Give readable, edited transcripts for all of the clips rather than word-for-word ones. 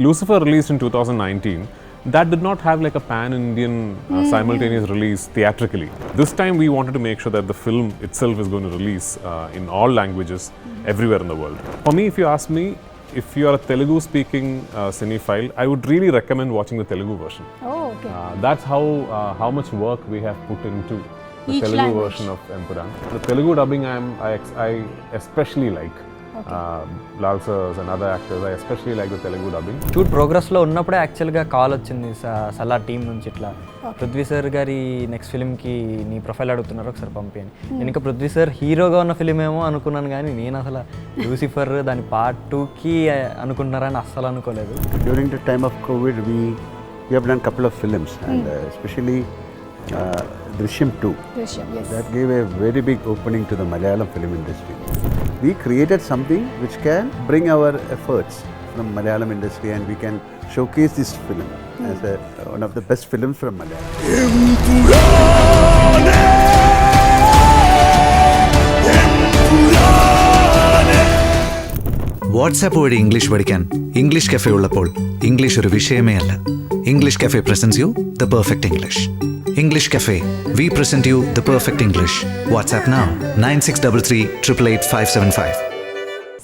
Lucifer released in 2019, that did not have like a pan-Indian simultaneous release theatrically. This time we wanted to make sure that the film itself is going to release in all languages everywhere in the world. For me, if you ask me, if you are a Telugu speaking cinephile, I would really recommend watching the Telugu version. Oh, okay. That's how much work we have put into the Each Telugu language. version of Empuraan. The Telugu dubbing I especially like. Lal sirs and other actors, I especially like the Telugu dubbing. Shoot ప్రోగ్రెస్లో ఉన్నప్పుడే యాక్చువల్గా call వచ్చింది Salaar team నుంచి ఇట్లా Prithvi sir గారి next ఫిల్మ్కి నీ profile అడుగుతున్నారు ఒకసారి పంపించండి. నేను ఇంకా పృథ్వీ సార్ హీరోగా ఉన్న ఫిలిం ఏమో అనుకున్నాను, కానీ నేను అసలు లూసిఫర్ దాని పార్ట్ 2కి అనుకుంటున్నారని అస్సలు అనుకోలేదు. During the time of COVID, we have done a couple of films, and especially Drishyam 2. Drishyam, yes. That gave a very big opening to the Malayalam film industry. We created something which can bring our efforts from Malayalam industry, and we can showcase this film as one of the best films from Malayalam. WhatsApp വഴി English പഠിക്കാൻ English cafe ഉള്ളപ്പോൾ English ഒരു വിഷയമേ അല്ല. English cafe presents you the perfect English. English cafe, we present you the perfect English. WhatsApp now 9633388575.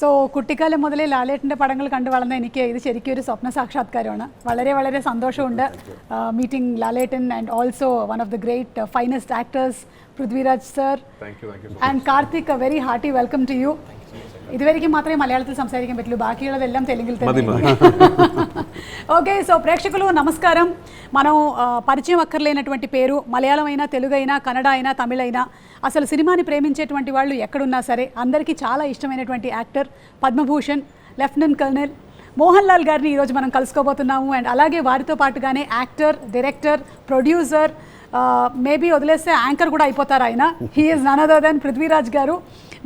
So കുട്ടിക്കാലം മുതലേ ലാലേട്ടൻ്റെ പടങ്ങൾ കണ്ടു വളർന്ന എനിക്ക് ഇത് ശരിക്കും ഒരു സ്വപ്ന സാക്ഷാത്കാരമാണ്. വളരെ വളരെ സന്തോഷമുണ്ട് meeting Lalettan and also one of the great finest actors Prithviraj sir and Karthik. A very hearty welcome to you. ഇതുവരെയ്ക്കും മാത്രമേ മലയാളത്തിൽ സംസാരിക്കാൻ പറ്റുള്ളൂ, ബാക്കിയുള്ളതെല്ലാം തെലുങ്കിൽ തന്നെ. ఓకే, సో ప్రేక్షకులు నమస్కారం. మనం పరిచయం అక్కర్లేనటువంటి పేరు, మలయాళం అయినా, తెలుగు అయినా, కన్నడ అయినా, తమిళ అయినా, అసలు సినిమాని ప్రేమించేటువంటి వాళ్ళు ఎక్కడున్నా సరే అందరికీ చాలా ఇష్టమైనటువంటి actor, Padma Bhushan lieutenant colonel Mohan Lal గారిని ఈరోజు మనం కలుసుకోబోతున్నాము. అండ్ అలాగే వారితో పాటుగానే యాక్టర్, డైరెక్టర్, ప్రొడ్యూసర్, మేబీ వదిలేస్తే యాంకర్ కూడా అయిపోతారు ఆయన. He is none other than Prithviraj గారు.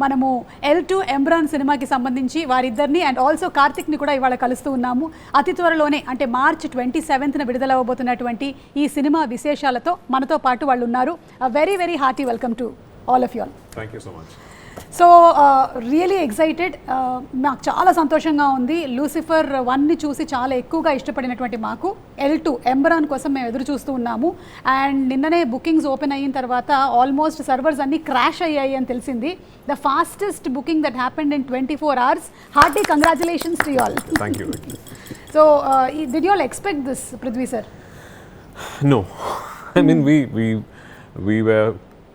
మనము L2 ఎంబ్రాన్ సినిమాకి సంబంధించి వారిద్దరిని అండ్ ఆల్సో కార్తిక్ని కూడా ఇవాళ కలుస్తూ ఉన్నాము. అతి త్వరలోనే అంటే మార్చ్ 27న విడుదల అవ్వబోతున్నటువంటి ఈ సినిమా విశేషాలతో మనతో పాటు వాళ్ళు ఉన్నారు. Very very hearty welcome to all of you all. Thank you so much. So really excited. మాకు చాలా సంతోషంగా ఉంది. లూసిఫర్ 1ని చూసి చాలా ఎక్కువగా ఇష్టపడినటువంటి మాకు L2 ఎంబరాన్ కోసం మేము ఎదురు చూస్తూ ఉన్నాము. అండ్ నిన్ననే బుకింగ్స్ ఓపెన్ అయిన తర్వాత ఆల్మోస్ట్ సర్వర్స్ అన్నీ క్రాష్ అయ్యాయి అని తెలిసింది. The fastest booking that happened in 24 hours. Hearty congratulations to you all. Thank you. So did you all expect this, Prithvi sir? No, I mean we were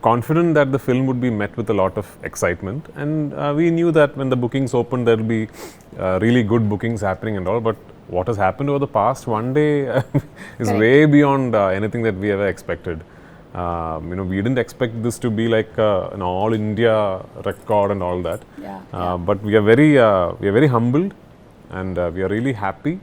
confident that the film would be met with a lot of excitement, and we knew that when the bookings opened there will be really good bookings happening and all, but what has happened over the past one day is way beyond anything that we ever expected. We didn't expect this to be like an all India record and all that. But we are very humbled, and we are really happy,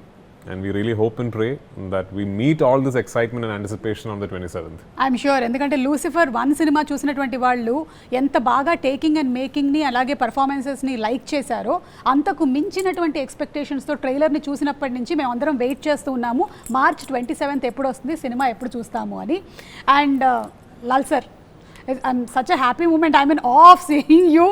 and we really hope and pray that we meet all this excitement and anticipation on the 27th. I'm sure. ఎందుకంటే Lucifer 1 cinema చూసినటువంటి వాళ్ళు ఎంత బాగా taking and మేకింగ్ని అలాగే పర్ఫార్మెన్సెస్ని like చేశారో అంతకు మించినటువంటి ఎక్స్పెక్టేషన్స్తో ట్రైలర్ని చూసినప్పటి నుంచి మేము అందరం వెయిట్ చేస్తూ ఉన్నాము. మార్చ్ 27th ఎప్పుడు వస్తుంది, సినిమా ఎప్పుడు చూస్తాము అని. And Lal sir, I'm such a happy moment. I'm in awe of seeing you.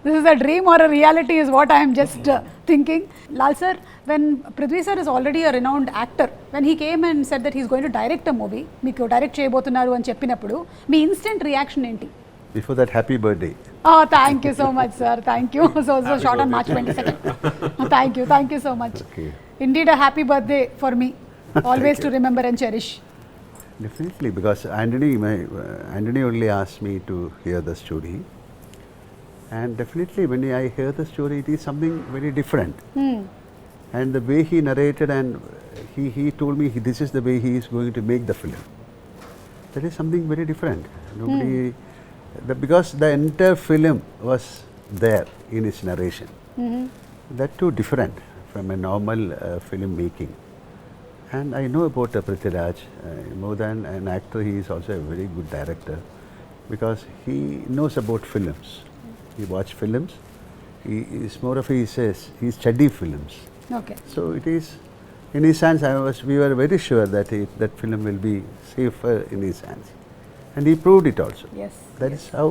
This is a dream or a reality is what I am just thinking. Lal sir, when Prithvi sir is already a renowned actor, when he came and said that he is going to direct a movie, meeku direct cheyabothunnaru ani cheppinappudu me instant reaction enti? Before that, happy birthday. Oh, thank you so much, sir. Thank you. So short on March 22nd. Thank you so much. Okay. Indeed a happy birthday for me. Always to remember and cherish. Definitely, because Anthony only asked me to hear the story, and definitely when I hear the story, it is something very different. And the way he narrated, and he told me this is the way he is going to make the film. That is something very different. Because the entire film was there in his narration. That too different from a normal film making. And I know about Prithviraj, more than an actor, he is also a very good director, because he knows about films. He watches films. He is more of he study films. Okay. So it is in his hands. We were very sure that that film will be safer in his hands, and he proved it also. Yes. That is how.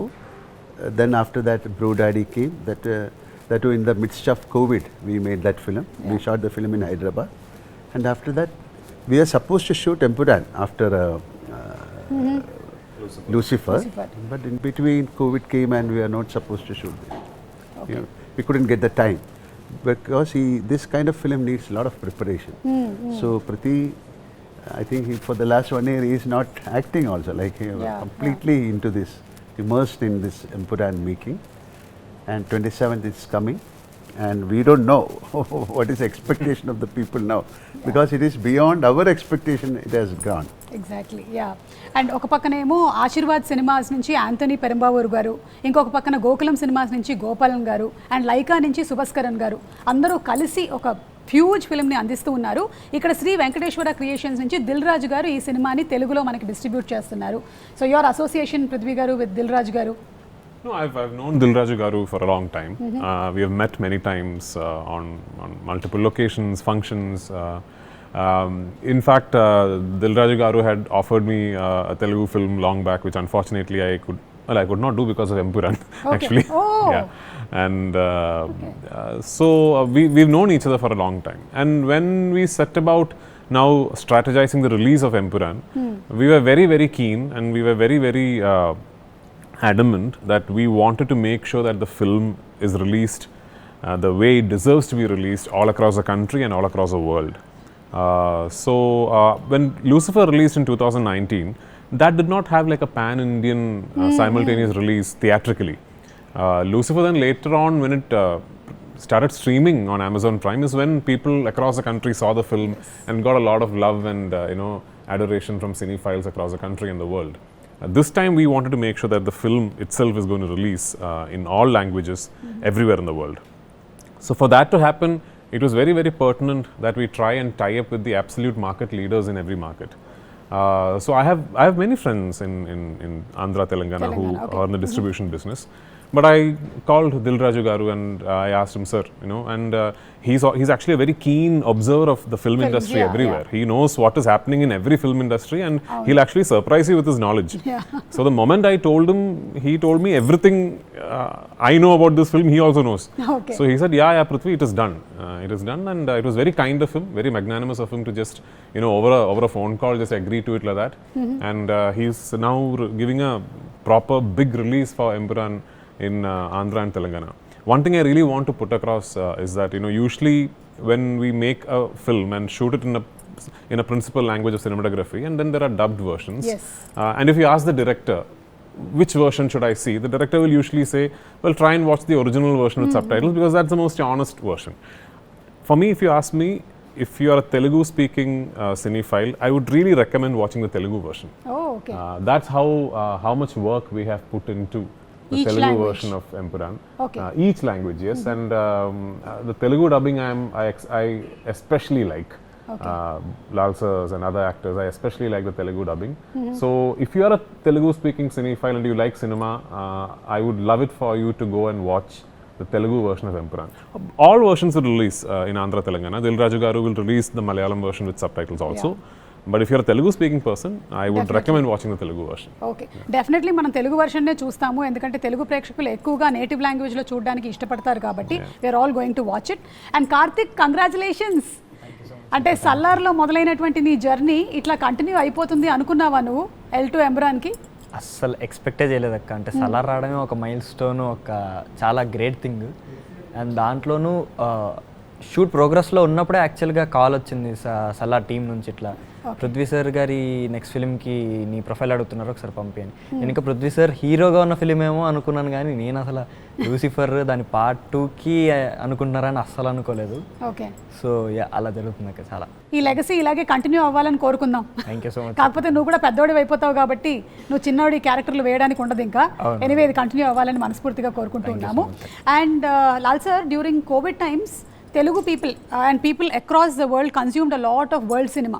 Then after that, Bro Daddy came. That in the midst of COVID, we made that film. We shot the film in Hyderabad. And after that, we are supposed to shoot Empuraan after Lucifer, but in between COVID came and we are not supposed to shoot this. You know, we couldn't get the time because this kind of film needs a lot of preparation. So Priti, I think for the last 1 year he is not acting also, like he was completely into this, immersed in this Empuraan making. And 27th is coming, and we don't know what is expectation of the people now, because it is beyond our expectation. It has gone. Exactly yeah. And ఒక పక్కనేమో Aashirvaad cinemas నుంచి Anthony పెరంబావూర్ గారు, ఇంకొక పక్కన Gokulam cinemas నుంచి గోపాలన్ గారు, and Lyca నుంచి సుభస్కరన్ గారు అందరూ కలిసి ఒక హ్యూజ్ ఫిల్మ్ని అందిస్తూ ఉన్నారు. ఇక్కడ శ్రీ వెంకటేశ్వర క్రియేషన్స్ నుంచి దిల్ రాజు గారు ఈ సినిమాని తెలుగులో మనకి డిస్ట్రిబ్యూట్ చేస్తున్నారు. సో యువర్ అసోసియేషన్ పృథ్వీ గారు విత్ దిల్ రాజు గారు? No, I've known Dilraju Garu for a long time. We have met many times on multiple locations, functions. In fact, Dilraju Garu had offered me a Telugu film long back, which unfortunately I could not do because of Empuraan, actually. Oh. Yeah. And so we've known each other for a long time. And when we set about now strategizing the release of Empuraan, we were very, very keen, and we were very, very adamant that we wanted to make sure that the film is released the way it deserves to be released all across the country and all across the world. So when Lucifer released in 2019, that did not have like a pan-Indian simultaneous release theatrically. Lucifer then later on, when it started streaming on Amazon Prime, is when people across the country saw the film and got a lot of love and adoration from cinephiles across the country and the world. This time we wanted to make sure that the film itself is going to release in all languages everywhere in the world. So for that to happen, it was very, very pertinent that we try and tie up with the absolute market leaders in every market. So I have many friends in Andhra, Telangana who are in the distribution business. But I called Dilraju Garu and I asked him, sir, and he's actually a very keen observer of the film industry everywhere. He knows what is happening in every film industry, and he'll actually surprise you with his knowledge. So the moment I told him, he told me everything I know about this film, he also knows. Okay. So he said, yeah, Prithvi, it is done. It is done, and it was very kind of him, very magnanimous of him to just, over a phone call, just agree to it like that. And he's now giving a proper big release for Empuraan in Andhra and Telangana. One thing I really want to put across is that usually when we make a film and shoot it in a principal language of cinematography, and then there are dubbed versions. Yes. And if you ask the director, which version should I see? The director will usually say, well, try and watch the original version with subtitles, because that's the most honest version. For me, if you ask me, if you are a Telugu speaking cinephile, I would really recommend watching the Telugu version. Oh, okay. That's how much work we have put into the Each Telugu language. version of Empuraan. Okay. Each language, yes. And the Telugu dubbing I especially like. Lal sirs and other actors, I especially like the Telugu dubbing. So if you are a Telugu speaking cinephile and you like cinema, I would love it for you to go and watch the Telugu version of Empuraan. All versions will release in Andhra, Telangana. Dilraju Garu will release the Malayalam version with subtitles also. But if you're a Telugu speaking person, I would recommend watching the Telugu version. Okay, definitely మనం తెలుగు వర్షన్నే చూస్తాము, ఎందుకంటే తెలుగు ప్రేక్షకులు ఎక్కువగా native లాంగ్వేజ్లో చూడడానికి ఇష్టపడతారు కాబట్టి we are all going to watch it. And Karthik, congratulations. అంటే సల్లార్లో మొదలైనటువంటి నీ జర్నీ ఇట్లా కంటిన్యూ అయిపోతుంది అనుకున్నావా నువ్వు L2 ఎంబురాన్కి? అస్సలు ఎక్స్పెక్టే చేయలేదు అక్క. అంటే సలార్ రావడమే ఒక మైల్ స్టోన్, ఒక చాలా గ్రేట్ థింగ్. అండ్ దాంట్లోనూ షూట్ ప్రోగ్రెస్లో ఉన్నప్పుడే యాక్చువల్గా కాల్ వచ్చింది సలార్ టీం నుంచి, ఇట్లా పృథ్వీ సార్ గారి నెక్స్ట్ ఫిల్మ్కి నీ ప్రొఫైల్ అడుగుతున్నారు, ఒకసారి పంపించని. నేను ఇంకా పృథ్వీ సార్ హీరోగా ఉన్న ఫిలిం ఏమో అనుకున్నాను, కానీ నేను అసలు లూసిఫర్ దాని పార్ట్ 2కి అనుకుంటున్నారని అస్సలు అనుకోలేదు. ఓకే, సో అలా జరుగుతుంది అక్క. చాలా ఈ లెగసీ ఇలాగే కంటిన్యూ అవ్వాలని కోరుకుందాం. Thank you so much. కాకపోతే నువ్వు కూడా పెద్దోడి అయిపోతావు కాబట్టి నువ్వు చిన్నోడి క్యారెక్టర్లు వేయడానికి ఉండదు ఇంకా. ఎనీవే, ఇది కంటిన్యూ అవ్వాలని మనస్ఫూర్తిగా కోరుకుంటున్నాము. And Lal sir, during Covid times Telugu people and people across the world consumed a lot of world cinema.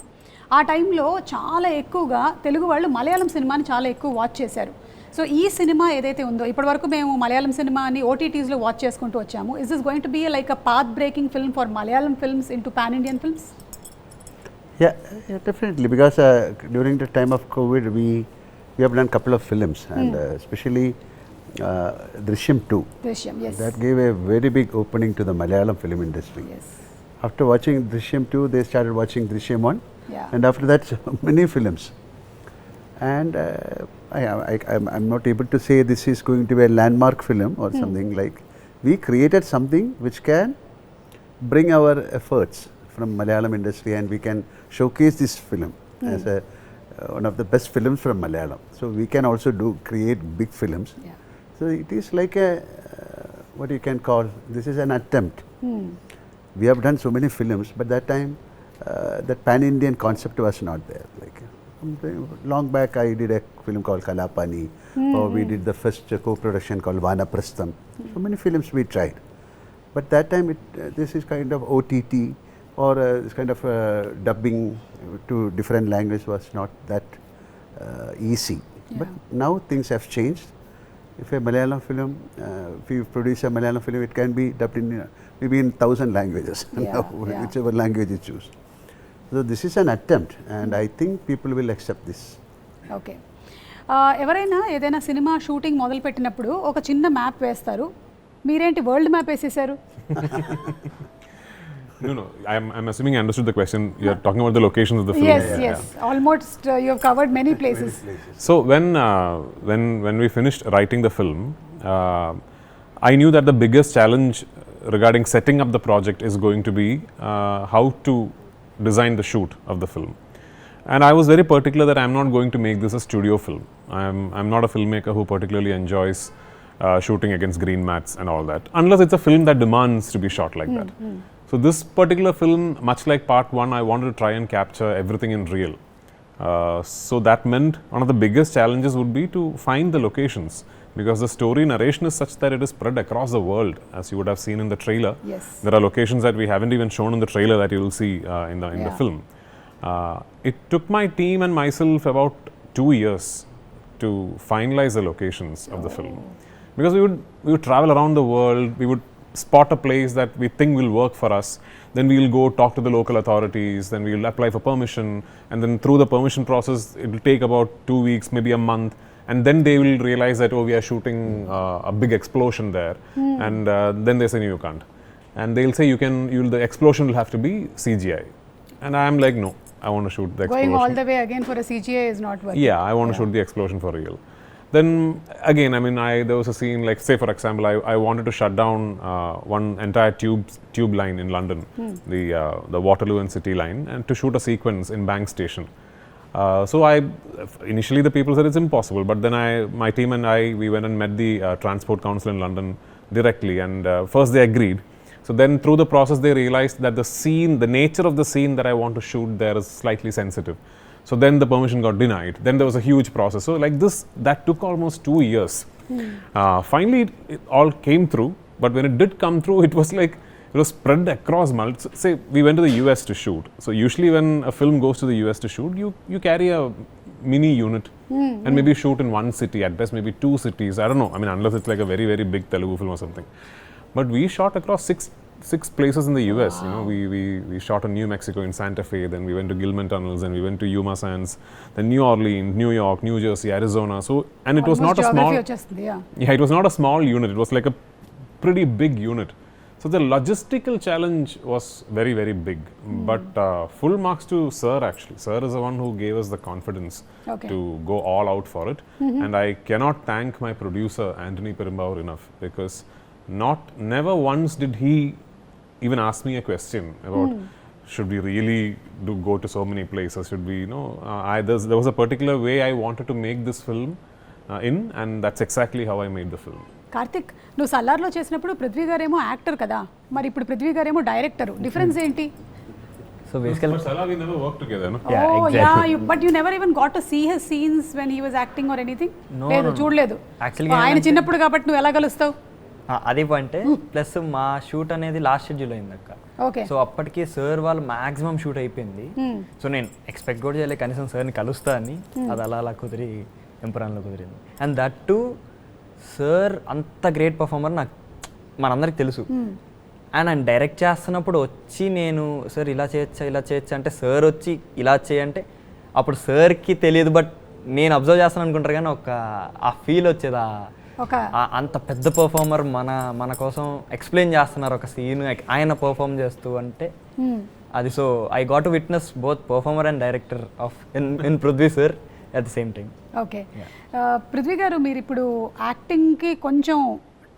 ఆ టైంలో చాలా ఎక్కువగా తెలుగు వాళ్ళు మలయాళం సినిమాని చాలా ఎక్కువ వాచ్ చేశారు. సో ఈ సినిమా ఏదైతే ఉందో, ఇప్పటివరకు మేము మలయాళం సినిమాని ఓటీటీస్లో వాచ్ చేసుకుంటూ వచ్చాము. Is this going to be like a path breaking film for Malayalam films into pan Indian films? Yeah, definitely, because during the time of COVID, we have done a couple of films, and especially Drishyam 2. Drishyam, yes. That gave a very big opening to the Malayalam film industry. Yes. After watching Drishyam 2, they started watching Drishyam 1. Yeah. And after that, many films. And I'm not able to say this is going to be a landmark film or something like. We created something which can bring our efforts from Malayalam industry, and we can showcase this film as one of the best films from Malayalam. So we can also create big films. Yeah. So it is like a what you can call, this is an attempt. We have done so many films, but that time that pan-Indian concept was not there. Like long back, I did a film called Kalapani, or we did the first co-production called Vanaprastham. So many films we tried, but that time this is kind of OTT or this kind of dubbing to different language was not that easy. But now things have changed. If a Malayalam film, if you produce a Malayalam film, it can be dubbed in maybe in 1,000 languages, whichever language you choose. So this is an attempt, and I think people will accept this. Okay, ఎవరైనా ఏదైనా cinema shooting మొదలు పెట్టినప్పుడు ఒక చిన్న map వేస్తారు, మీరేంటి world map వేసేసారు? No, I'm assuming I understood the question. You're talking about the locations of the film. Yes. Almost you have covered many places. So when we finished writing the film, I knew that the biggest challenge regarding setting up the project is going to be how to design the shoot of the film. And I was very particular that I'm not going to make this a studio film. I'm not a filmmaker who particularly enjoys shooting against green mats and all that, unless it's a film that demands to be shot like that. So this particular film, much like part 1, I wanted to try and capture everything in real. So that meant one of the biggest challenges would be to find the locations, because the story narration is such that it is spread across the world, as you would have seen in the trailer. Yes. There are locations that we haven't even shown in the trailer that you will see in the film. It took my team and myself about 2 years to finalize the locations of the film, because we would travel around the world. We would spot a place that we think will work for us, then we will go talk to the local authorities, then we will apply for permission, and then through the permission process it will take about 2 weeks, maybe a month, and then they will realize that, oh, we are shooting a big explosion there, and then they say, no, you can't, and they'll say the explosion will have to be CGI, and I am like, no, I want to shoot the explosion. Going all the way again for a CGI is not worth it. Yeah, I want to shoot the explosion for real. Then again, I mean, there was a scene, like, say for example, I wanted to shut down one entire tube line in London, the Waterloo and City line, and to shoot a sequence in Bank Station. So initially the people said it's impossible, but then my team and we went and met the Transport Council in London directly, and first they agreed. So then through the process they realized that the nature of the scene that I want to shoot there is slightly sensitive. So then the permission got denied. Then there was a huge process. So like this, that took almost 2 years. Finally, it all came through. But when it did come through, it was like, it was spread across say we went to the US to shoot. So usually when a film goes to the US to shoot, you carry a mini unit and maybe shoot in one city, at best maybe 2 cities. I don't know. I mean, unless it's like a very, very big Telugu film or something. But we shot across six places in the US. You know, we shot in New Mexico in Santa Fe, then we went to Gilman Tunnels, and we went to Yuma Sands, then New Orleans, New York, New Jersey, Arizona. So, and it was not a small. Yeah, it was not a small unit. It was like a pretty big unit. So the logistical challenge was very, very big. But full marks to Sir actually. Sir is the one who gave us the confidence to go all out for it. And I cannot thank my producer Antony-PIRACY enough, because never once did he even ask me a question about should we really go to so many places, should we, there was a particular way I wanted to make this film and that's exactly how I made the film. Karthik, నువ్వు సల్లార్లో చేసినప్పుడు పృథ్వీ గారేమో actor కదా, మరి ఇప్పుడు పృథ్వీ గారేమో director, difference ఏంటి? So basically, but Salah, we never worked together, no? But you never even got to see his scenes when he was acting or anything? లేదు, చూడలేదు. Actually, ఆయన చిన్నప్పుడు కాబట్టి నువ్వు ఎలా కలుస్తావు? అది పాయింట్. ప్లస్ మా షూట్ అనేది లాస్ట్ షెడ్యూల్ అయింది అక్క. సో అప్పటికి సార్ వాళ్ళు మ్యాక్సిమం షూట్ అయిపోయింది. సో నేను ఎక్స్పెక్ట్ కూడా చేయలేదు కనీసం సార్ని కలుస్తా అని. అది అలా కుదిరి ఎంపురాన్లో కుదిరింది. అండ్ దట్ టు సార్ అంత గ్రేట్ పర్ఫార్మర్ నాకు మనందరికి తెలుసు. అండ్ ఆయన డైరెక్ట్ చేస్తున్నప్పుడు వచ్చి నేను సార్ ఇలా చేయొచ్చా అంటే సార్ వచ్చి ఇలా చేయంటే అప్పుడు సార్కి తెలియదు, బట్ నేను అబ్జర్వ్ చేస్తాను అనుకుంటారు కానీ ఆ ఫీల్ వచ్చేది, ఒక అంత పెద్ద పర్ఫార్మర్ మన కోసం ఎక్స్ప్లెయిన్ చేస్తున్నారు ఒక సీన్ ఆయన పర్ఫామ్ చేస్తూ అంటే అది. So I got to witness both performer and director of in Prithvi sir at the same time. Okay, Prithvi గారు మీరు ఇప్పుడు యాక్టింగ్కి కొంచెం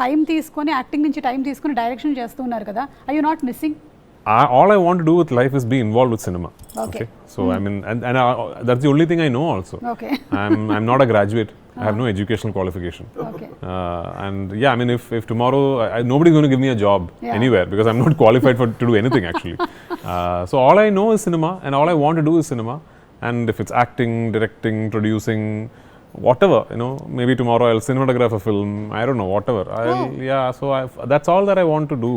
టైం తీసుకొని యాక్టింగ్ నుంచి టైం తీసుకొని డైరెక్షన్ చేస్తున్నారు కదా, I you not missing? All I want to do with life is be involved with cinema. Okay. So I mean, and that's the only thing I know also. Okay. I'm not a graduate. I have no educational qualification. Okay. And yeah, I mean, if tomorrow nobody's going to give me a job anywhere because I'm not qualified to do anything actually. So all I know is cinema, and all I want to do is cinema. And if it's acting, directing, producing, whatever, you know, maybe tomorrow I'll cinematograph a film. I don't know, whatever. Yeah. So that's all that I want to do.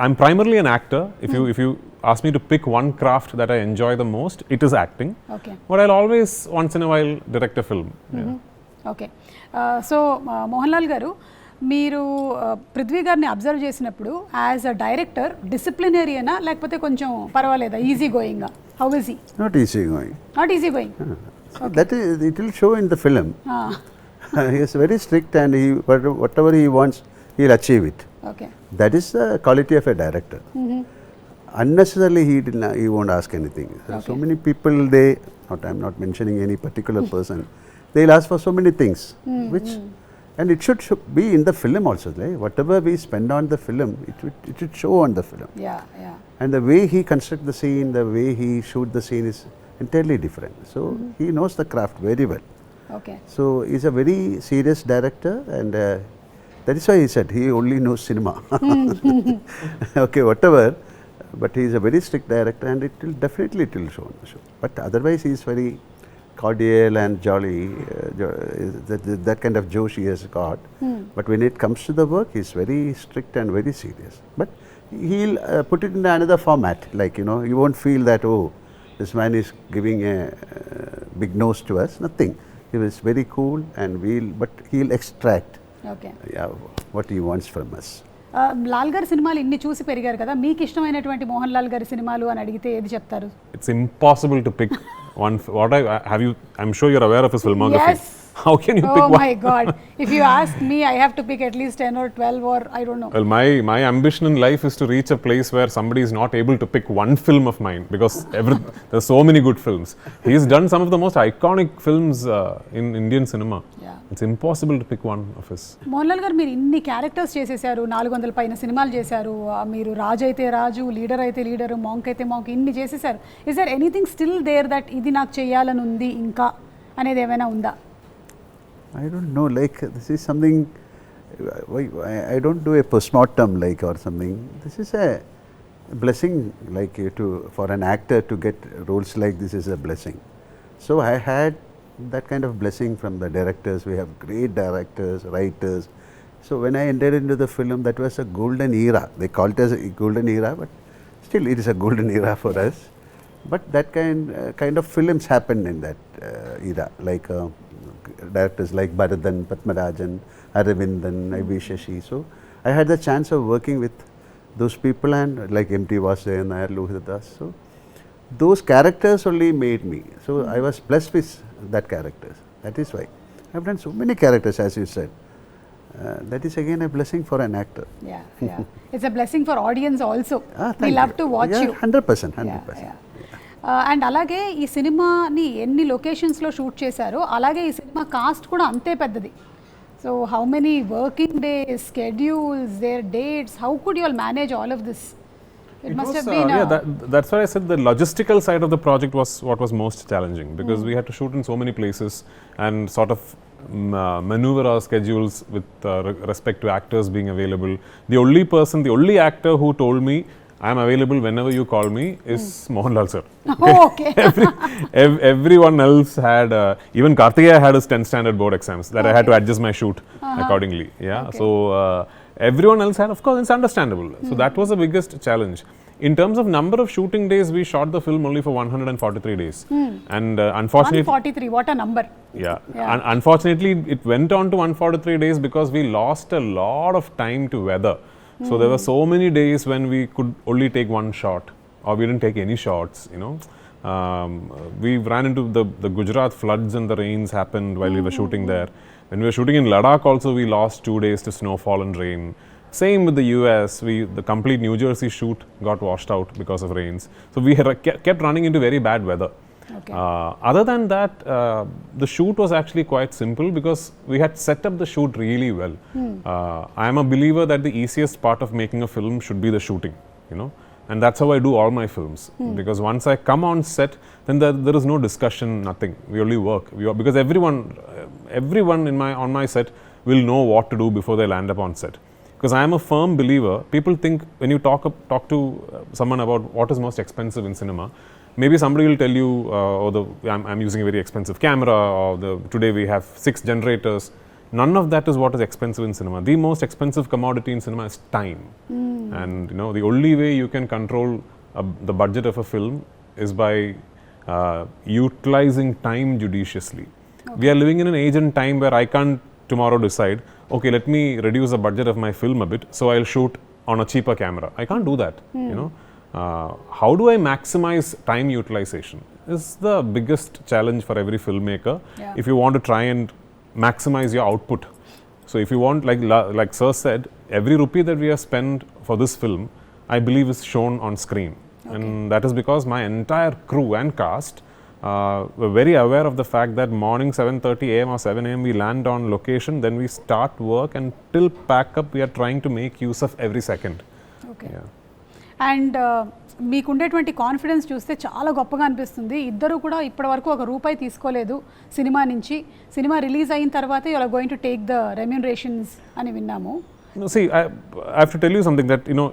I'm primarily an actor. If you ask me to pick one craft that I enjoy the most, it is acting. Okay. But I'll always once in a while direct a film. Okay, so Mohan Lal గారు, మీరు పృథ్వీ గారిని observe చేసినప్పుడు as a director డిసిప్లినరీనా లేకపోతే కొంచెం పర్వాలేదా, easy going? How is he? Not easy going. Not easy going? That is, it will show in the film. He is very strict, and whatever he wants, he'll achieve it. Okay. That is the quality of a director. Unnecessarily he won't ask anything. So many people, I'm not mentioning any particular person, they'll ask for so many things, and it should be in the film also. Right? Whatever we spend on the film, it should show on the film. Yeah. And the way he construct the scene, the way he shoot the scene is entirely different. So he knows the craft very well. Okay. So he's a very serious director, and that is why he said he only knows cinema. Okay, whatever, but he is a very strict director, and it will definitely show on the show. But otherwise, he is very cordial and jolly. That kind of josh he has got. But when it comes to the work, he is very strict and very serious. But he'll put it in another format. Like, you know, you won't feel that, oh, this man is giving a big nose to us. Nothing. He was very cool, and but he'll extract. Okay. What he wants from us. Lal గారి సినిమాలు ఇన్ని చూసి పెరిగారు కదా, మీకు ఇష్టమైనటువంటి మోహన్ లాల్ గారి సినిమాలు అని అడిగితే ఏది చెప్తారు? It's impossible to pick one. I'm sure you're aware of his filmography. Yes. How can you pick one? Oh my God! If you ask me, I have to pick at least 10 or 12 or I don't know. Well, my ambition in life is to reach a place where somebody is not able to pick one film of mine because there's so many good films. He's done some of the most iconic films in Indian cinema. Yeah. It's impossible to pick one of his. Mohan Lal గారు, మీరు ఇన్ని characters చేసేసారు, 400 పైన సినిమాలు చేశారు, మీరు రాజు అయితే రాజు, లీడర్ అయితే లీడర్, మాంక్ అయితే మాంక్, ఇన్ని చేసేసారు. Is there anything still there that ఇది నాకు చేయాలని ఉంది ఇంకా అనేది ఏమైనా ఉందా? I don't know, like this is something, I don't do a postmortem like or something. This is a blessing, like for an actor to get roles like this is a blessing. So I had that kind of blessing from the directors. We have great directors, writers. So when I entered into the film, that was a golden era. They call it as a golden era, but still it is a golden era for us. But that kind of films happened in that era, like directors like Bharadan, Padmarajan, Aravindan, I.B. Shashi. So I had the chance of working with those people, and like M.T. Vasudevan Nair, Lohitadas. So those characters only made me. So I was blessed with that characters. That is why I have done so many characters, as you said. That is again a blessing for an actor. Yeah. It's a blessing for audience also. We love to watch you. 100%. And అలాగే ఈ సినిమాని ఎన్ని లొకేషన్స్లో shoot చేశారో అలాగే ఈ cinema cost కూడా అంతే పెద్దది. So how many working days, schedules, their dates, how could you all manage all of this? It must have been that's why I said the logistical side of the project was what was most challenging, because we had to shoot in so many places and sort of maneuver our schedules with respect to actors being available. The only actor who told me I am available whenever you call me is MohanLal sir. Oh, okay. Everyone else had, even Karthikeya had his 10th standard board exams that I had to adjust my shoot accordingly. Yeah. Okay. So everyone else had, of course, it's understandable. So that was the biggest challenge. In terms of number of shooting days, we shot the film only for 143 days. And unfortunately... 143, what a number. Yeah. And unfortunately, it went on to 143 days because we lost a lot of time to weather. So there were so many days when we could only take one shot, or we didn't take any shots, you know. We ran into the Gujarat floods and the rains happened while we were shooting there. When we were shooting in Ladakh also, we lost 2 days to snowfall and rain. Same with the US, the complete New Jersey shoot got washed out because of rains. So we had kept running into very bad weather. Okay. Other than that, the shoot was actually quite simple because we had set up the shoot really well. I am a believer that the easiest part of making a film should be the shooting, you know, and that's how I do all my films. Because once I come on set, then there is no discussion, nothing. We only work. Because everyone on my set will know what to do before they land up on set. Because I am a firm believer. People think when you talk to someone about what is most expensive in cinema, maybe somebody will tell you, I'm using a very expensive camera, or today we have 6 generators. None of that is what is expensive in cinema. The most expensive commodity in cinema is time. And you know, the only way you can control the budget of a film is by utilizing time judiciously. We are living in an age and time where I can't tomorrow decide, okay, let me reduce the budget of my film a bit, so I'll shoot on a cheaper camera. I can't do that, you know. How do I maximize time utilization is the biggest challenge for every filmmaker. If you want to try and maximize your output. So if you want, like Sir said, every rupee that we have spent for this film, I believe is shown on screen. And that is because my entire crew and cast were very aware of the fact that morning 7:30 a.m. or 7 a.m. we land on location, then we start work, and till pack up we are trying to make use of every second. Okay. Yeah. And మీకుండేటువంటి confidence చూస్తే చాలా గొప్పగా అనిపిస్తుంది. ఇద్దరు కూడా ఇప్పటివరకు ఒక రూపాయి తీసుకోలేదు సినిమా నుంచి. సినిమా రిలీజ్ అయిన తర్వాత you are going to take the remunerations అని విన్నాము. No, see, I have to tell you something that, you know,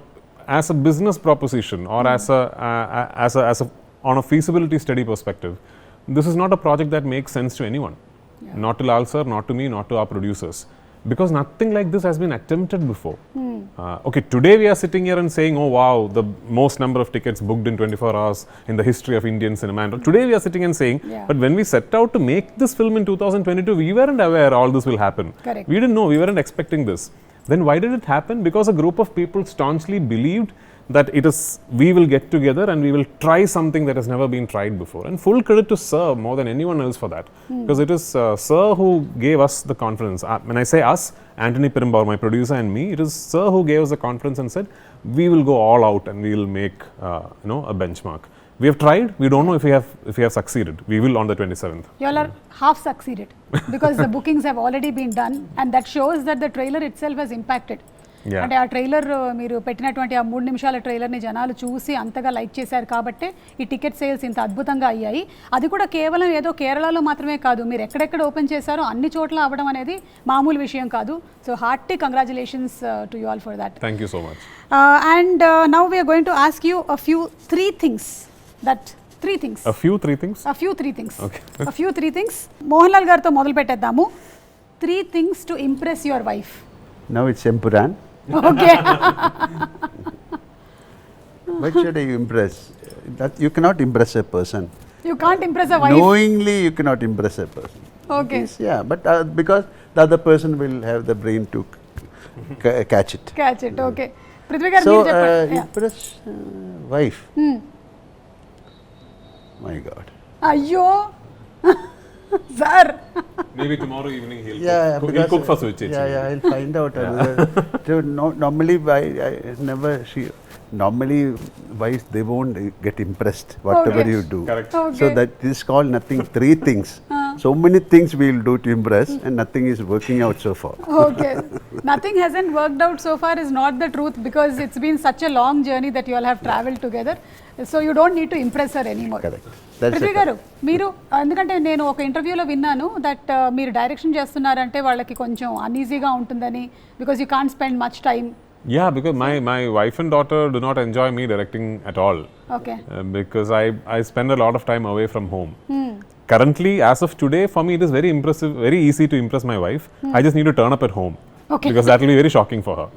as a business proposition or as a on a feasibility study perspective, this is not a project that makes sense to anyone. Not to Lal sir, not to me, not to our producers. Because nothing like this has been attempted before. Okay, today we are sitting here and saying, oh wow, the most number of tickets booked in 24 hours in the history of Indian cinema. And today we are sitting and saying, but when we set out to make this film in 2022, we weren't aware all this will happen. Correct. We didn't know, we weren't expecting this. Then why did it happen? Because a group of people staunchly believed that we will get together and we will try something that has never been tried before. And full credit to Sir more than anyone else for that. Because it is Sir who gave us the confidence. When I say us, Antony Perumbavoor, my producer, and me, it is Sir who gave us the confidence and said, we will go all out and we will make a benchmark. We have tried. We don't know if we have succeeded. We will on the 27th. You all are half succeeded because the bookings have already been done, and that shows that the trailer itself has impacted. అంటే ఆ trailer మీరు పెట్టినటువంటి ఆ 3 నిమిషాల ట్రైలర్ని జనాలు చూసి అంతగా like చేశారు కాబట్టి ఈ టికెట్ సేల్స్ ఇంత అద్భుతంగా అయ్యాయి. అది కూడా కేవలం ఏదో కేరళలో మాత్రమే కాదు, మీరు ఎక్కడెక్కడ ఓపెన్ చేశారో అన్ని చోట్ల అవ్వడం అనేది మామూలు విషయం కాదు. So hearty congratulations to you all for that. Thank you so much. And now we are going to ask you a few three things. Mohanlal గారితో మొదలు పెట్టేద్దాము. 3 things to impress your wife. Now it's Empuraan. Okay. What should I impress? That you cannot impress a person. You can't impress a wife. Knowingly, you cannot impress a person. Okay. Yes, but because the other person will have the brain to catch it. Okay. Prithviraj, so yeah. impress wife. My God. Ayyo. Sir. Maybe tomorrow evening he'll cook for Switch. Yeah, I'll find out. Normally, normally wives, they won't get impressed whatever you do. Correct. Okay. So that is called nothing. 3 things. So many things we will do to impress, and nothing is working out so far. Okay. Nothing hasn't worked out so far is not the truth, because it's been such a long journey that you all have travelled together. So you don't need to impress her anymore. Correct. Prithvi గారు, మీరు ఎందుకంటే నేను ఒక ఇంటర్వ్యూలో విన్నాను that మీరు direction చేస్తున్నారంటే వాళ్ళకి కొంచెం అన్ఈజీగా ఉంటుందని, because you can't spend much time. Yeah, because my wife and daughter do not enjoy me directing at all. Okay. Because I spend a lot of time away from home. Currently, as of today, for me it is very easy to impress my wife. I just need to turn up at home. Okay. Because that will be very shocking for her.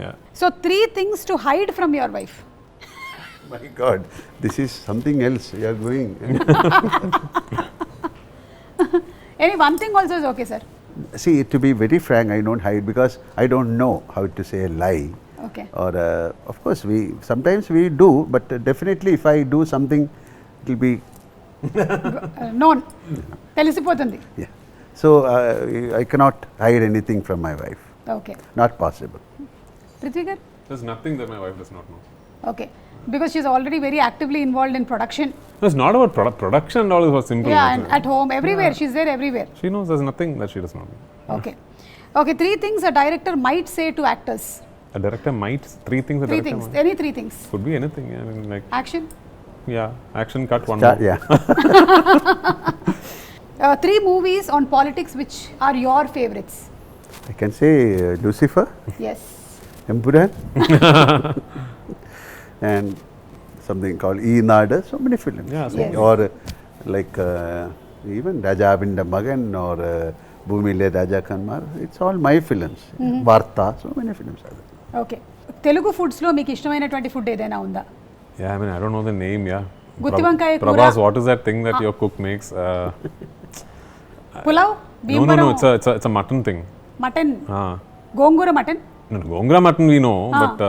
Yeah. So 3 things to hide from your wife. My God, this is something else you are going. Any one thing also is okay, sir. See, to be very frank, I don't hide because I don't know how to say a lie. Okay. Or of course sometimes we do, but definitely if I do something, it will be known. తెలిసిపోతుంది. yeah. So I cannot hide anything from my wife. Okay Not possible. Prithvi గారు There's nothing that my wife does not know. Okay because she's already very actively involved in production No, it's not about production and all. It was simple. Yeah and at home everywhere she's there everywhere She knows there's nothing that she does not know. Okay okay 3 things a director might say to actors. A director might, three things a 3 director things, might. any 3 things. Could be anything. I mean, like, Action. action cut, one Start, more. yeah. 3 movies on politics which are your favorites. I can say Lucifer, Yes. Empuraan, and something called E-Nada, so many films. Yeah, so Yes. Or like even Raja Abinda Magan or Bhumile Raja Kanmar, it's all my films. Varta, so many films are there. Okay Telugu ఫుడ్స్లో మీకు ఇష్టమైనటువంటి food ఏదైనా ఉందా? Yeah, I mean, I don't know the name. Yeah. Gutti vankai kura. Prabhas, what is that thing that your cook makes? Pulao, No, Bhimavaram, it's a mutton thing. Mutton, Ah. Gongura mutton. No, Gongra mutton we know, Ah. but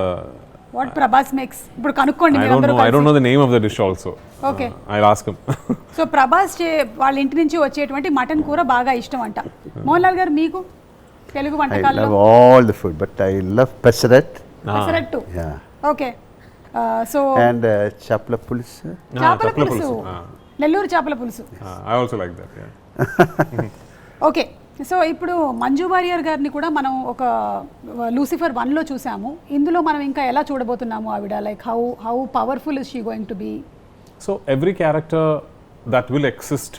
what Prabhas makes ఇప్పుడు కనుక్కోండి I don't మీరందరూ know. I don't కలిసి. know the name of the dish also. Okay. I'll ask him. So Prabhas వాళ్ళ ఇంటి నుంచి వచ్చేటువంటి mutton కూర బాగా ఇష్టం అంట. మోహన్ లాల్ గారు మీకు తెలుగు I వంటకాల్లో love all the food, but I love Pesarat. Pesarattu. Yeah. Okay so And Chapla Pulse. చేపల chapla పులుసు, pulsu. నెల్లూరు చేపల పులుసు. I also like that. Yeah. Okay so ఇప్పుడు మంజు వారియర్ గారిని కూడా మనం ఒక లూసిఫర్ 1లో చూసాము. ఇందులో మనం ఇంకా ఎలా చూడబోతున్నాము ఆవిడ, like how powerful is she going to be? So every character that will exist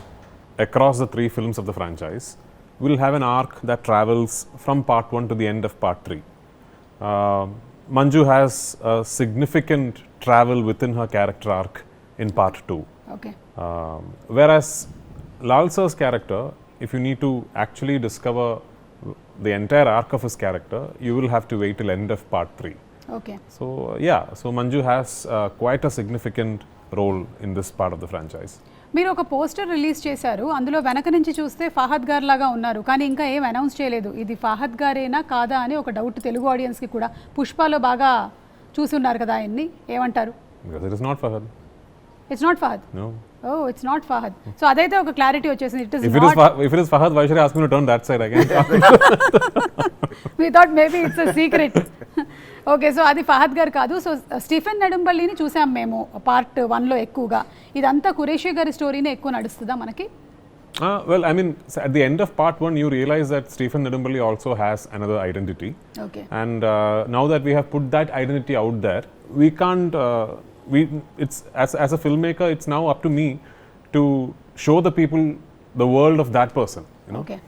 across the 3 films of the franchise will have an arc that travels from part 1 to the end of part 3. Manju has a significant travel within her character arc in part 2. Okay Whereas Lal sir's character, if you need to actually discover the entire arc of his character, you will have to wait till end of part 3. Okay So so Manju has quite a significant role in this part of the franchise. మీరు ఒక poster release చేశారు, అందులో వెనక నుంచి చూస్తే ఫహద్ గారు లాగా ఉన్నారు, కానీ ఇంకా ఏం అనౌన్స్ చేయలేదు. ఇది ఫహద్ గారేనా కాదా అని ఒక డౌట్ తెలుగు ఆడియన్స్కి కూడా. పుష్పలో బాగా చూస్తున్నారు కదా ఆయన్ని, ఏమంటారు? Because it is not Fahad. It's not Fahad. No. Oh it's not Fahad. So అదైతే ఒక క్లారిటీ వచ్చేసింది. It is If it is Fahad, why should I ask him to turn that side again? We thought maybe it's a secret. Okay so అది ఫహద్ గారు కాదు. So Stephen నెడుంబల్లిని చూసాం మేము part 1లో ఎక్కువగా. ఇదంతా ఖురేషి గారి స్టోరీనే ఎక్కువ నడుస్తుందా మనకి? Well, I mean, at the end of part 1, you realize that Stephen Nedumballi also has another identity. Okay And now that we have put that identity out there, we can't. It's as a filmmaker, it's now up to me to show the people the world of that person. You know. Okay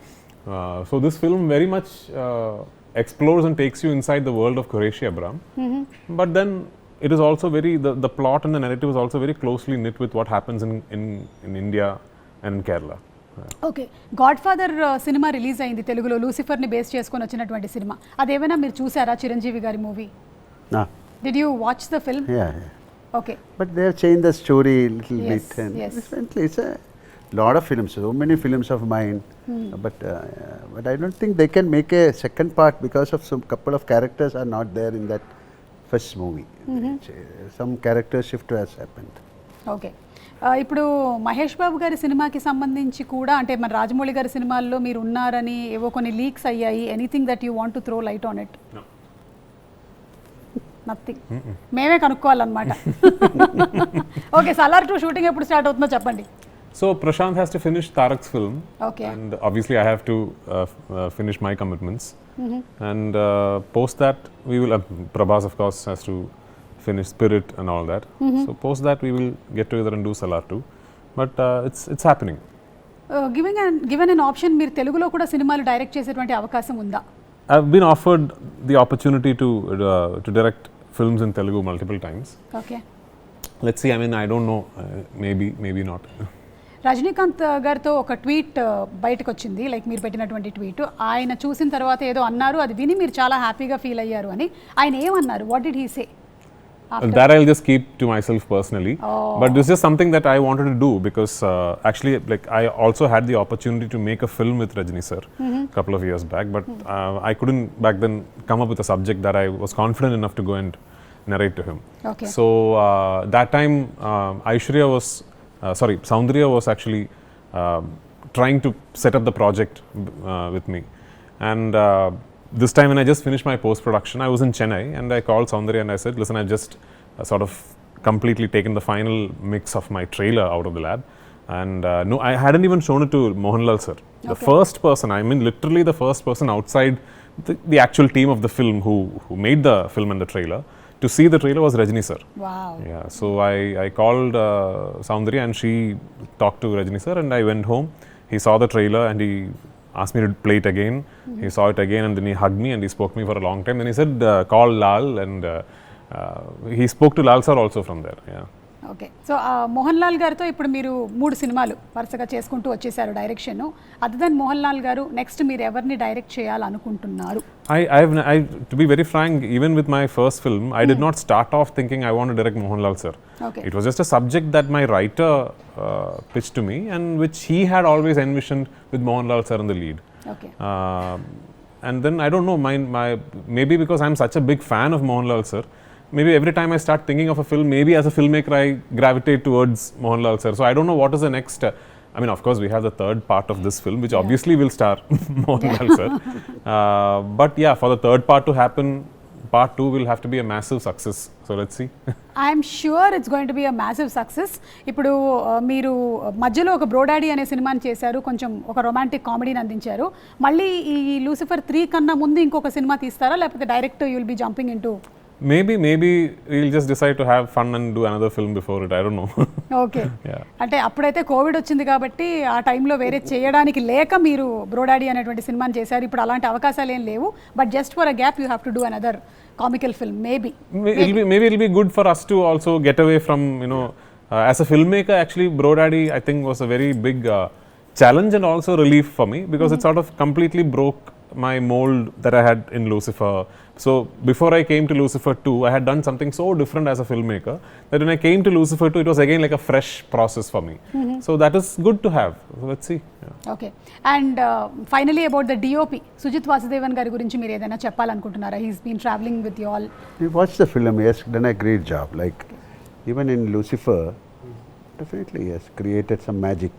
So this film very much explores and takes you inside the world of Qureshi Abram. But then it is also the plot and the narrative is also very closely knit with what happens in India and in Kerala. Okay God father cinema release అయింది తెలుగులో, లూసిఫర్ని base చేసుకొని వచ్చినటువంటి cinema. అదేమైనా మీరు చూసారా చిరంజీవి గారి movie? No. Did you watch the film? Yeah. Okay But they have changed the story a little Yes, bit. And yes. recently it's a lot of films, so many films of mine. But I don't think they can make a second part because of some couple of characters are not there in that first movie. Some character shift has happened. Okay ఇప్పుడు మహేష్ బాబు గారి సినిమాకి సంబంధించి కూడా, అంటే మన రాజమౌళి గారి సినిమాల్లో మీరు ఉన్నారని ఏవో కొన్ని లీక్స్ అయ్యాయి. Anything that you want to throw light on it? No. Nothing. మేమే కనుక్కోవాలన్నమాట. ఓకే సలార్ 2 షూటింగ్ ఎప్పుడు స్టార్ట్ అవుతుందో చెప్పండి. So Prashant has to finish Tarak's film. Okay. And obviously I have to finish my commitments. And post that we will. Prabhas of course has to finish Spirit and all that. So post that we will get together and do Salar 2. But it's happening. Given an option, మీరు తెలుగులో కూడా సినిమాలు direct చేసేటువంటి అవకాశం ఉందా? I've been offered the opportunity to direct films in Telugu multiple times. Okay Let's see. I mean, I don't know. Maybe not. Rajinikanth గారితో ఒక tweet బయటకు వచ్చింది, లైక్ మీరు పెట్టినటువంటి ట్వీట్. ఆయన చూసిన తర్వాత ఏదో అన్నారు, అది విని మీరు చాలా హ్యాపీగా ఫీల్ అయ్యారు అని. ఆయన ఏమన్నారు? What did he say? That I'll just keep to myself personally. But this is something that I wanted to do because actually, like, I also had the opportunity to make a film with Rajni sir a couple of years back, but I couldn't back then come up with a subject that I was confident enough to go and narrate to him. Okay. So that time, Soundarya was actually trying to set up the project with me. And this time when I just finished my post-production, I was in Chennai and I called Soundarya and I said, listen, I've just sort of completely taken the final mix of my trailer out of the lab. And no, I hadn't even shown it to MohanLal sir. The first person, I mean literally the first person outside the actual team of the film who made the film and the trailer to see the trailer was Rajni sir. Wow. Yeah, so I called Soundarya and she talked to Rajni sir and I went home. He saw the trailer and he asked me to play it again. He saw it again and then he hugged me and he spoke to me for a long time. Then he said, call Lal, and he spoke to Lal sir also from there. Yeah. Okay so Mohan Lal గారితో ఇప్పుడు మీరు 3 సినిమాలు వరుసగా చేసుకుంటూ వచ్చేసారు direction. Other than Mohan Lal గారు next మీరు ఎవరిని డైరెక్ట్ చేయాలనుకుంటున్నారు? To be very frank, even with my first film, I did not start off thinking I want to direct MohanLal sir. Okay. It was just a subject that my writer pitched to me and which he had always envisioned with MohanLal sir in the lead. Okay. And then I don't know, my maybe because I'm such a big fan of MohanLal sir, maybe every time I start thinking of a film, maybe as a filmmaker I gravitate towards MohanLal sir. So I don't know what is the next. I mean, of course, we have the third part of this film, which obviously will star MohanLal sir. But yeah, for the third part to happen, part 2 will have to be a massive success. So let's see. I'm sure it's going to be a massive success. ఇప్పుడు మీరు మధ్యలో ఒక బ్రోడాడీ అనే సినిమాని చేశారు, కొంచెం ఒక romantic కామెడీని అందించారు. మళ్ళీ ఈ లూసిఫర్ 3 కన్నా ముందు ఇంకొక సినిమా తీస్తారా, లేకపోతే direct you will be jumping in to? Maybe we'll just decide to have fun and do another film before it. I don't know. Okay. అంటే అప్పుడైతే కోవిడ్ వచ్చింది కాబట్టి ఆ టైంలో వేరే చేయడానికి లేక మీరు బ్రోడాడీ అనేటువంటి సినిమాని చేశారు. ఇప్పుడు అలాంటి అవకాశాలు ఏం లేవు. But just for a gap you have to do another comical film. Maybe it'll be good for us to also get away from, as a filmmaker, actually Brodaddy I think was a very big challenge and also relief for me because it sort of completely broke my mold that I had in Lucifer. So before I came to Lucifer 2, I had done something so different as a filmmaker that when I came to Lucifer 2, it was again like a fresh process for me. So that is good to have. So let's see. Okay. And finally about the DOP Sujith Vasudevan గారి గురించి మీరు ఏదైనా చెప్పాలనుకుంటున్నారా? He's been travelling with you all. We watched the film, he has done a great job. Like even in Lucifer, definitely he has created some magic.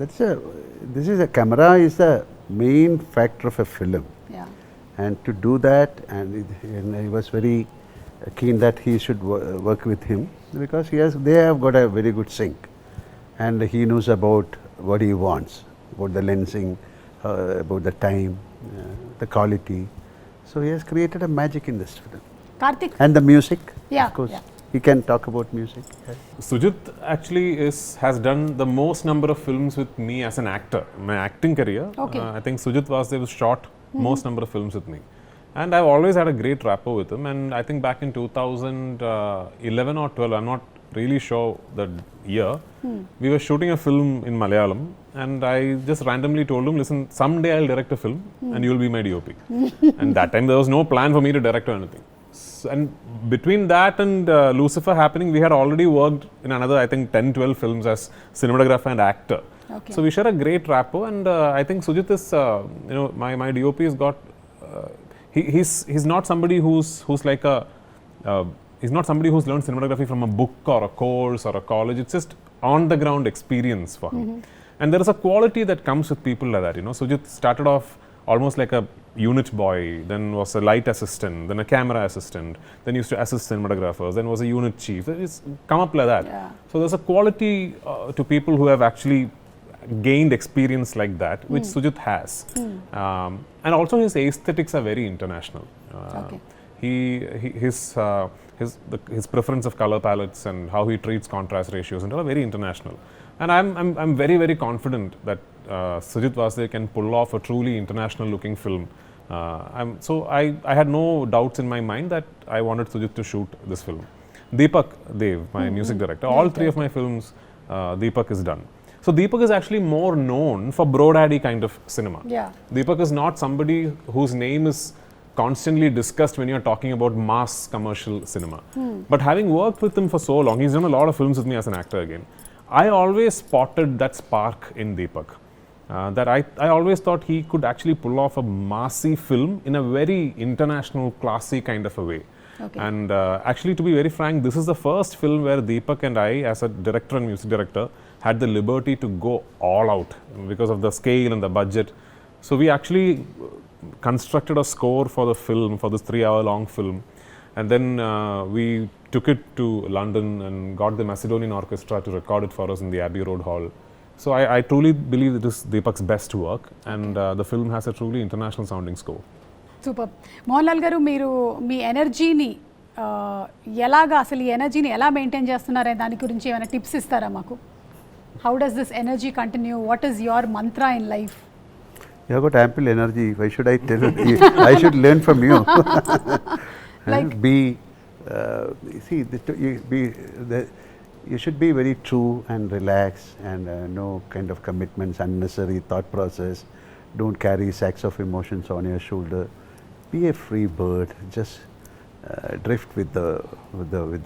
This is a camera is the main factor of a film. Yeah. And to do that, and he was very keen that he should work with him because they have got a very good sync, and he knows about what he wants, about the lensing, about the time, the quality. So he has created a magic in this film. Karthik. And the music, Yeah, of course. yeah. He can talk about music. Sujit actually has done the most number of films with me as an actor. My acting career, Okay. I think Sujit Vasudev shot most number of films with me. And I've always had a great rapport with him. And I think back in 2011 or 12, I'm not really sure the year, we were shooting a film in Malayalam. And I just randomly told him, listen, someday I'll direct a film and you'll be my DOP. And that time there was no plan for me to direct or anything. And between that and Lucifer happening, we had already worked in another, I think, 10-12 films as cinematographer and actor. Okay. So we share a great rapport, and I think Sujit is, my DOP has got, he's not somebody who's like he's not somebody who's learned cinematography from a book or a course or a college. It's just on the ground experience for him. And there is a quality that comes with people like that. Sujit started off almost like a unit boy, then was a light assistant, then a camera assistant, then used to assist cinematographers, then was a unit chief. It's come up like that. Yeah. So there's a quality to people who have actually gained experience like that, which Sujit has. And also his aesthetics are very international. Okay. His preference of color palettes and how he treats contrast ratios and all are very international. And I'm very, very confident that Sujit Vasudev can pull off a truly international looking film. I had no doubts in my mind that I wanted Sujit to shoot this film. Deepak Dev, my music director, all 3 of my films, Deepak is done. So Deepak is actually more known for Brodaddy kind of cinema. Yeah. Deepak is not somebody whose name is constantly discussed when you're talking about mass commercial cinema. But having worked with him for so long, he's done a lot of films with me as an actor again. I always spotted that spark in Deepak. That I always thought he could actually pull off a massy film in a very international, classy kind of a way. Okay. And actually, to be very frank, this is the first film where Deepak and I, as a director and music director, had the liberty to go all out because of the scale and the budget. So we actually constructed a score for the film, for this 3-hour-long film. And then we took it to London and got the Macedonian Orchestra to record it for us in the Abbey Road Hall. So I truly believe it is Deepak's best work, and the film has a truly international sounding score. Super. Mohan Lal గారు, మీరు మీ ఎనర్జీని ఎలాగా, అసలు ఈ ఎనర్జీని ఎలా maintain చేస్తున్నారనే దాని గురించి ఏమైనా టిప్స్ ఇస్తారా మాకు? How does this energy continue? What is your mantra in life? You have got ample energy. Why should I tell you? I should learn from you. Like Be, see, you should be very true and relaxed, and no kind of commitments, unnecessary thought process. Don't carry sacks of emotions on your shoulder. Be a free bird. Just drift with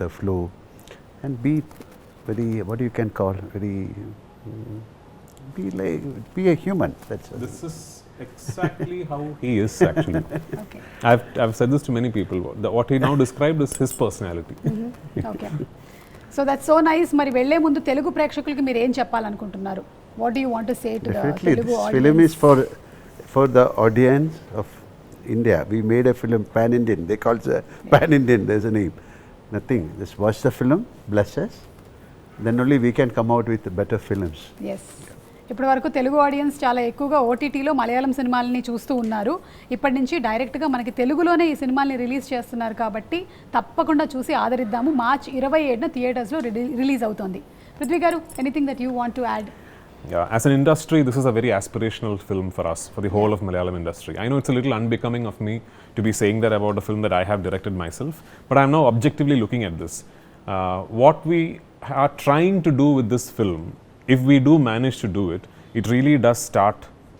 the flow, and be very, what you can call very. Be a human. That's This is exactly how he is actually. Okay. I've said this to many people. What he now described is his personality. Okay. So that's so nice. మరి వెళ్లే ముందు తెలుగు ప్రేక్షకులకి మీరు ఏం చెప్పాలనుకుంటున్నారు? What do you want to say to the definitely Telugu this film is audience? for the audience of India. We made a film pan-Indian. They call it pan-Indian. There's a name. Nothing. Just watch the film, bless us. Then only we can come out with better films. Yes. ఇప్పటి వరకు Telugu audience చాలా ఎక్కువగా ఓటీటీలో మలయాళం సినిమాలని చూస్తూ ఉన్నారు. ఇప్పటి నుంచి డైరెక్ట్గా మనకి తెలుగులోనే ఈ సినిమాల్ని రిలీజ్ చేస్తున్నారు కాబట్టి తప్పకుండా చూసి ఆదరిద్దాము. మార్చ్ 27న థియేటర్స్లో రిలీజ్ అవుతోంది. పృథ్వీ గారు, anything that you want to add? Yeah, as an industry, this is a very aspirational film for us, for the whole of Malayalam industry. I know it's a little unbecoming of me to be saying that about a film that I have directed myself, but I'm now objectively looking at this. What we are trying to do with this film, if we do manage to do it, it really does start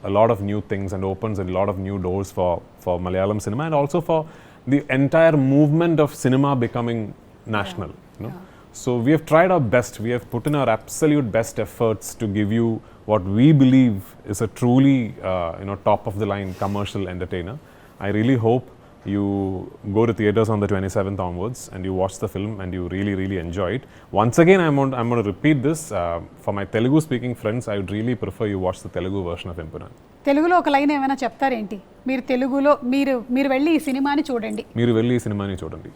a lot of new things and opens a lot of new doors for Malayalam cinema, and also for the entire movement of cinema becoming national. You know? So we have tried our best. We have put in our absolute best efforts to give you what we believe is a truly, top of the line commercial entertainer. I really hope you go to theaters on the 27th onwards and you watch the film and you really, really enjoy it. Once again, I'm going to repeat this. For my Telugu speaking friends, I would really prefer you watch the Telugu version of Empuraan. తెలుగులో ఒక line ఏమైనా చెప్తారేంటి? మీరు తెలుగులో మీరు వెళ్ళి ఈ సినిమాని చూడండి. మీరు వెళ్ళి ఈ సినిమాని చూడండి.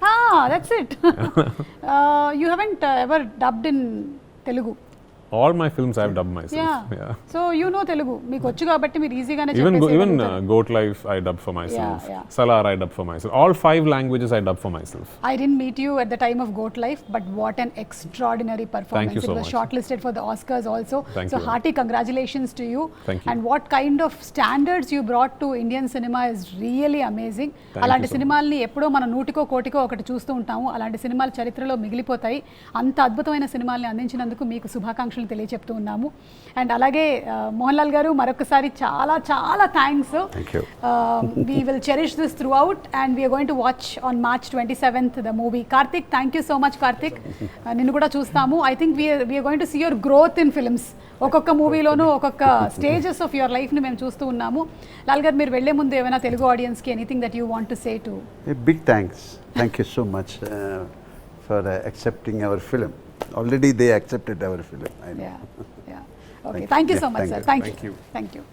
That's it. You haven't ever dubbed in Telugu? All my films I have dubbed myself. Yeah. So you know Telugu. మీకు వచ్చు కాబట్టి మీరు ఈజీగానే Even చెప్పేసేయగలుగుతారు. Goat Life I dubbed for myself. Yeah. Salar I dubbed for myself. All 5 languages I dubbed for myself. I didn't meet you at the time of Goat Life, but what an extraordinary performance. Thank you so It was much. shortlisted for the Oscars also. Thank So you. hearty congratulations to you. Thank you. And what kind of standards you brought to Indian cinema is really amazing. Thank అలాంటి you so సినిమాల్ని ఎప్పుడో మనం నూటికో కోటికో ఒకటి చూస్తూ ఉంటాము. అలాంటి సినిమాలు చరిత్రలో మిగిలిపోతాయి. అంత అద్భుతమైన సినిమాల్ని అందించినందుకు మీకు శుభాకాంక్షలు తెలియజెప్తూ ఉన్నాము. అండ్ అలాగే మోహన్ లాల్ గారు, మరొకసారి చాలా చాలా thanks. Thank you. We will cherish this throughout, and we are going to watch on March 27th the movie. Karthik, thank you so much, Karthik. నిన్ను కూడా చూస్తాము. I think we are going to see your growth in films. ఒక్కొక్క మూవీలోనూ ఒక్కొక్క stages of your లైఫ్ని మేము చూస్తూ ఉన్నాము. లాల్ గారు, మీరు వెళ్లే ముందు ఏమైనా తెలుగు ఆడియన్స్కి anything that you want to say to? A big thanks. Thank you so much for accepting our film. Already they accepted our film. I know. Okay, thank you so much, sir. Thank you. Thank you. Thank you.